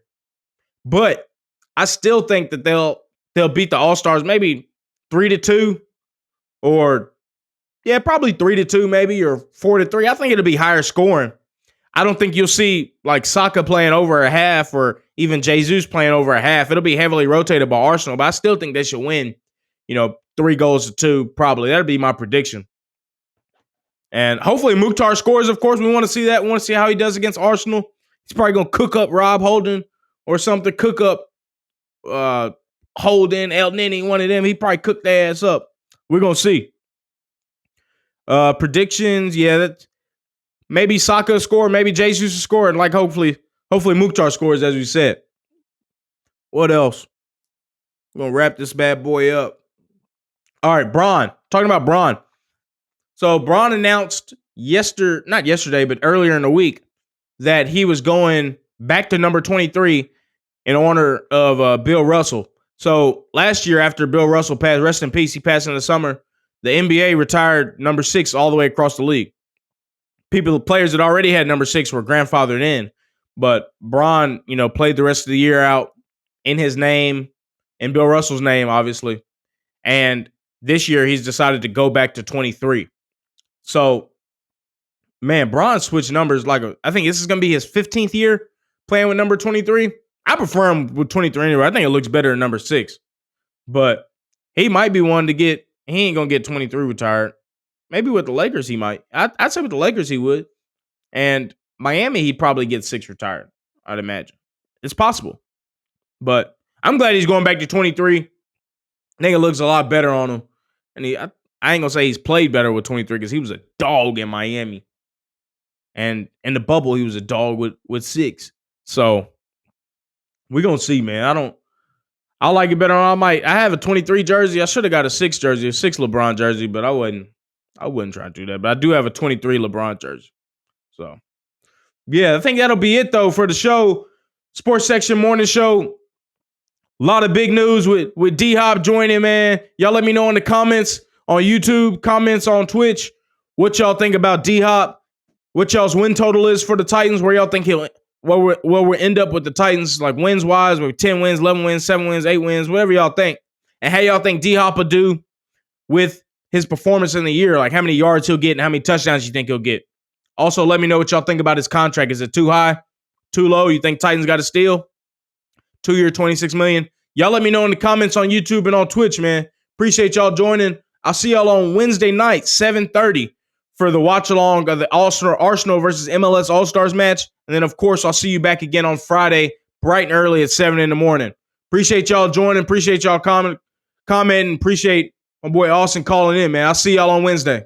But I still think that they'll beat the All-Stars maybe 3-2, or probably 3-2 maybe, or 4-3. I think it'll be higher scoring. I don't think you'll see like Saka playing over a half or even Jesus playing over a half. It'll be heavily rotated by Arsenal, but I still think they should win, 3-2 probably. That'd be my prediction. And hopefully Mukhtar scores, of course. We want to see that. We want to see how he does against Arsenal. He's probably going to cook up Rob Holding or something, cook up Holden, El Nini, one of them. He probably cooked their ass up. We're going to see. Predictions, that's maybe Saka score, maybe Jesus score, and like hopefully Mukhtar scores, as we said. What else? We're going to wrap this bad boy up. All right, Braun. Talking about Braun. So Braun announced not yesterday, but earlier in the week, that he was going back to number 23 in honor of Bill Russell. So last year, after Bill Russell passed, rest in peace, he passed in the summer, the NBA retired number 6 all the way across the league. Players that already had number 6 were grandfathered in, but Braun, played the rest of the year out in his name, in Bill Russell's name, obviously. And this year, he's decided to go back to 23. So, man, Braun switched numbers I think this is going to be his 15th year playing with number 23. I prefer him with 23 anyway. I think it looks better than number 6. But he might be one he ain't going to get 23 retired. Maybe with the Lakers he might. I'd say with the Lakers he would. And Miami he'd probably get 6 retired, I'd imagine. It's possible. But I'm glad he's going back to 23. I think it looks a lot better on him. And I ain't going to say he's played better with 23 because he was a dog in Miami. And in the bubble, he was a dog with 6. So we're going to see, man. I like it better. I have a 23 jersey. I should have got a 6 jersey, a 6 LeBron jersey, but I wouldn't try to do that. But I do have a 23 LeBron jersey. So, I think that'll be it, though, for the show. Sports Section Morning Show. A lot of big news with D-Hop joining, man. Y'all let me know in the comments on YouTube, comments on Twitch, what y'all think about D-Hop, what y'all's win total is for the Titans, where y'all think where we'll end up with the Titans, like wins-wise, with 10 wins, 11 wins, 7 wins, 8 wins, whatever y'all think. And how y'all think D-Hop will do with his performance in the year, like how many yards he'll get and how many touchdowns you think he'll get. Also, let me know what y'all think about his contract. Is it too high, too low? You think Titans got to steal? 2-year, $26 million. Y'all let me know in the comments on YouTube and on Twitch, man. Appreciate y'all joining. I'll see y'all on Wednesday night, 7:30, for the watch-along of the Arsenal versus MLS All-Stars match. And then, of course, I'll see you back again on Friday, bright and early at 7 in the morning. Appreciate y'all joining. Appreciate y'all commenting. Appreciate my boy Austin calling in, man. I'll see y'all on Wednesday.